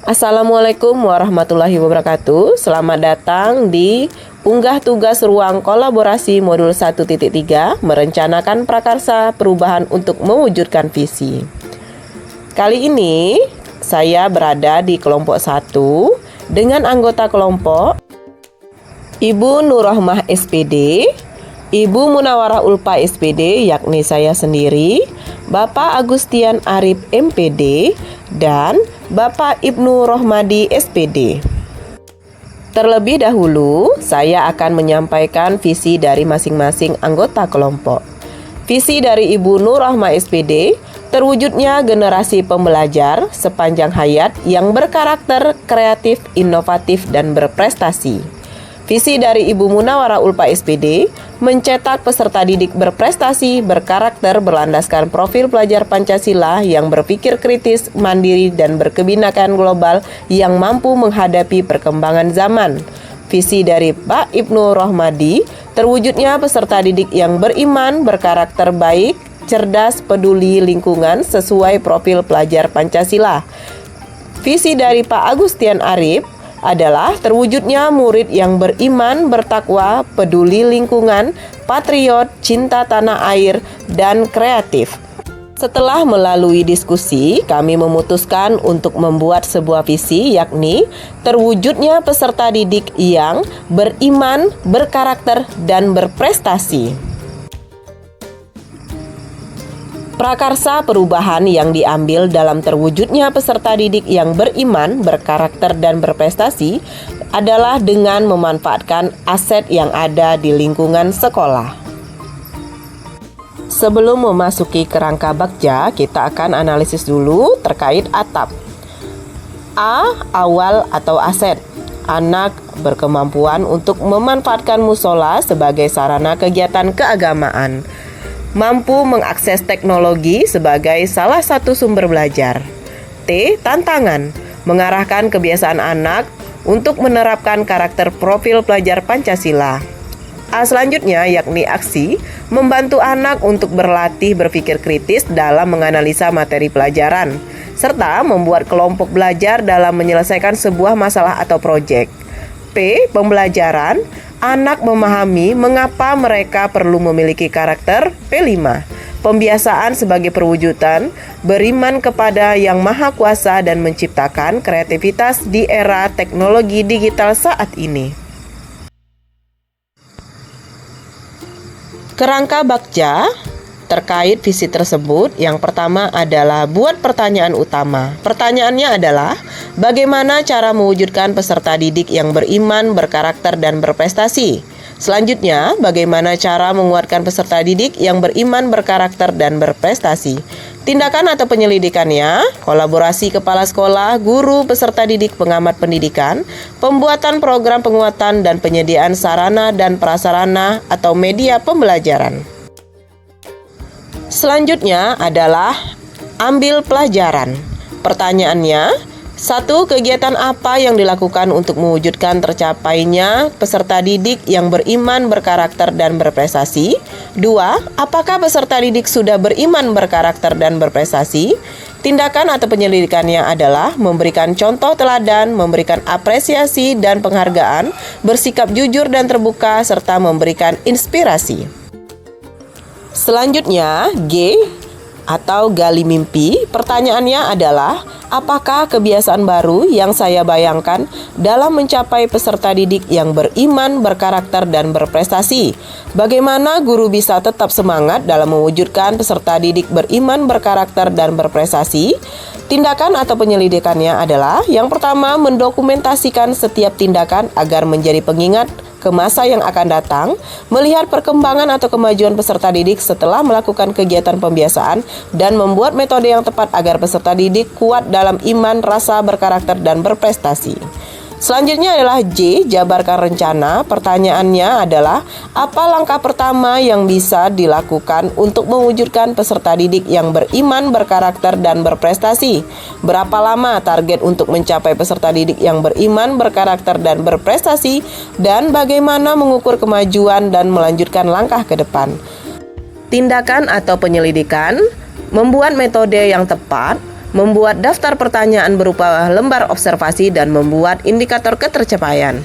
Assalamualaikum warahmatullahi wabarakatuh. Selamat datang di unggah tugas ruang kolaborasi modul 1.3 merencanakan prakarsa perubahan untuk mewujudkan visi. Kali ini saya berada di kelompok 1 dengan anggota kelompok Ibu Nurrohmah SPD, Ibu Munawarah Ulfa SPD yakni saya sendiri, Bapak Agustian Arif MPD, dan Bapak Ibnu Rohmadi SPD. Terlebih dahulu, saya akan menyampaikan visi dari masing-masing anggota kelompok. Visi dari Ibu Nurrohmah SPD, terwujudnya generasi pembelajar sepanjang hayat yang berkarakter kreatif, inovatif, dan berprestasi. Visi dari Ibu Munawarah Ulfa SPD, mencetak peserta didik berprestasi, berkarakter, berlandaskan profil pelajar Pancasila yang berpikir kritis, mandiri, dan berkebinekaan global yang mampu menghadapi perkembangan zaman. Visi dari Pak Ibnu Rohmadi, terwujudnya peserta didik yang beriman, berkarakter baik, cerdas, peduli lingkungan sesuai profil pelajar Pancasila. Visi dari Pak Agustian Arif adalah terwujudnya murid yang beriman, bertakwa, peduli lingkungan, patriot, cinta tanah air, dan kreatif. Setelah melalui diskusi, kami memutuskan untuk membuat sebuah visi, yakni terwujudnya peserta didik yang beriman, berkarakter, dan berprestasi. Prakarsa perubahan yang diambil dalam terwujudnya peserta didik yang beriman, berkarakter, dan berprestasi adalah dengan memanfaatkan aset yang ada di lingkungan sekolah. Sebelum memasuki kerangka bagja, kita akan analisis dulu terkait atap. A. Awal atau aset. Anak berkemampuan untuk memanfaatkan musola sebagai sarana kegiatan keagamaan. Mampu mengakses teknologi sebagai salah satu sumber belajar. T. Tantangan, mengarahkan kebiasaan anak untuk menerapkan karakter profil pelajar Pancasila. A selanjutnya yakni aksi, membantu anak untuk berlatih berpikir kritis dalam menganalisa materi pelajaran, serta membuat kelompok belajar dalam menyelesaikan sebuah masalah atau proyek. P. Pembelajaran, anak memahami mengapa mereka perlu memiliki karakter. P5. Pembiasaan sebagai perwujudan beriman kepada Yang Maha Kuasa dan menciptakan kreativitas di era teknologi digital saat ini. Kerangka bagja terkait visi tersebut, yang pertama adalah buat pertanyaan utama. Pertanyaannya adalah, bagaimana cara mewujudkan peserta didik yang beriman, berkarakter, dan berprestasi? Selanjutnya, bagaimana cara menguatkan peserta didik yang beriman, berkarakter, dan berprestasi? Tindakan atau penyelidikannya, kolaborasi kepala sekolah, guru, peserta didik, pengamat pendidikan, pembuatan program penguatan, dan penyediaan sarana dan prasarana atau media pembelajaran. Selanjutnya adalah ambil pelajaran. Pertanyaannya, 1. Kegiatan apa yang dilakukan untuk mewujudkan tercapainya peserta didik yang beriman, berkarakter, dan berprestasi? 2. Apakah peserta didik sudah beriman, berkarakter, dan berprestasi? Tindakan atau penyelidikannya adalah memberikan contoh teladan, memberikan apresiasi dan penghargaan, bersikap jujur dan terbuka, serta memberikan inspirasi. Selanjutnya, G atau gali mimpi. Pertanyaannya adalah, apakah kebiasaan baru yang saya bayangkan dalam mencapai peserta didik yang beriman, berkarakter, dan berprestasi? Bagaimana guru bisa tetap semangat dalam mewujudkan peserta didik beriman, berkarakter, dan berprestasi? Tindakan atau penyelidikannya adalah, yang pertama, mendokumentasikan setiap tindakan agar menjadi pengingat ke masa yang akan datang, melihat perkembangan atau kemajuan peserta didik setelah melakukan kegiatan pembiasaan, dan membuat metode yang tepat agar peserta didik kuat dalam iman, rasa, berkarakter, dan berprestasi. Selanjutnya adalah J, jabarkan rencana. Pertanyaannya adalah, apa langkah pertama yang bisa dilakukan untuk mewujudkan peserta didik yang beriman, berkarakter, dan berprestasi? Berapa lama target untuk mencapai peserta didik yang beriman, berkarakter, dan berprestasi? Dan bagaimana mengukur kemajuan dan melanjutkan langkah ke depan? Tindakan atau penyelidikan, membuat metode yang tepat, membuat daftar pertanyaan berupa lembar observasi dan membuat indikator ketercapaian.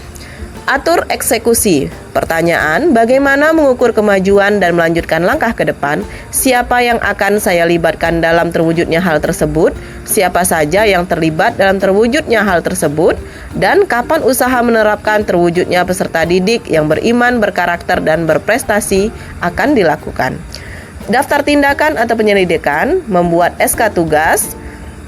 Atur eksekusi. Pertanyaan, bagaimana mengukur kemajuan dan melanjutkan langkah ke depan? Siapa yang akan saya libatkan dalam terwujudnya hal tersebut? Siapa saja yang terlibat dalam terwujudnya hal tersebut? Dan kapan usaha menerapkan terwujudnya peserta didik yang beriman, berkarakter, dan berprestasi akan dilakukan? Daftar tindakan atau penyelidikan, membuat SK tugas,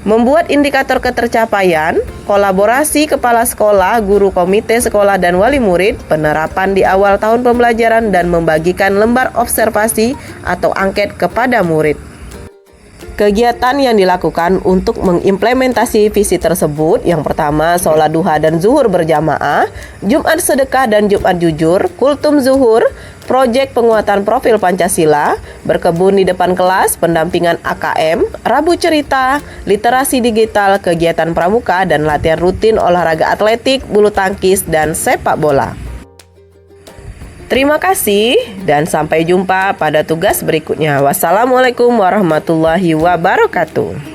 membuat indikator ketercapaian, kolaborasi kepala sekolah, guru komite sekolah dan wali murid, penerapan di awal tahun pembelajaran dan membagikan lembar observasi atau angket kepada murid. Kegiatan yang dilakukan untuk mengimplementasi visi tersebut, yang pertama sholat duha dan zuhur berjamaah, Jumat sedekah dan Jumat jujur, kultum zuhur, proyek penguatan profil Pancasila, berkebun di depan kelas, pendampingan AKM, Rabu cerita, literasi digital, kegiatan pramuka dan latihan rutin olahraga atletik, bulu tangkis, dan sepak bola. Terima kasih dan sampai jumpa pada tugas berikutnya. Wassalamualaikum warahmatullahi wabarakatuh.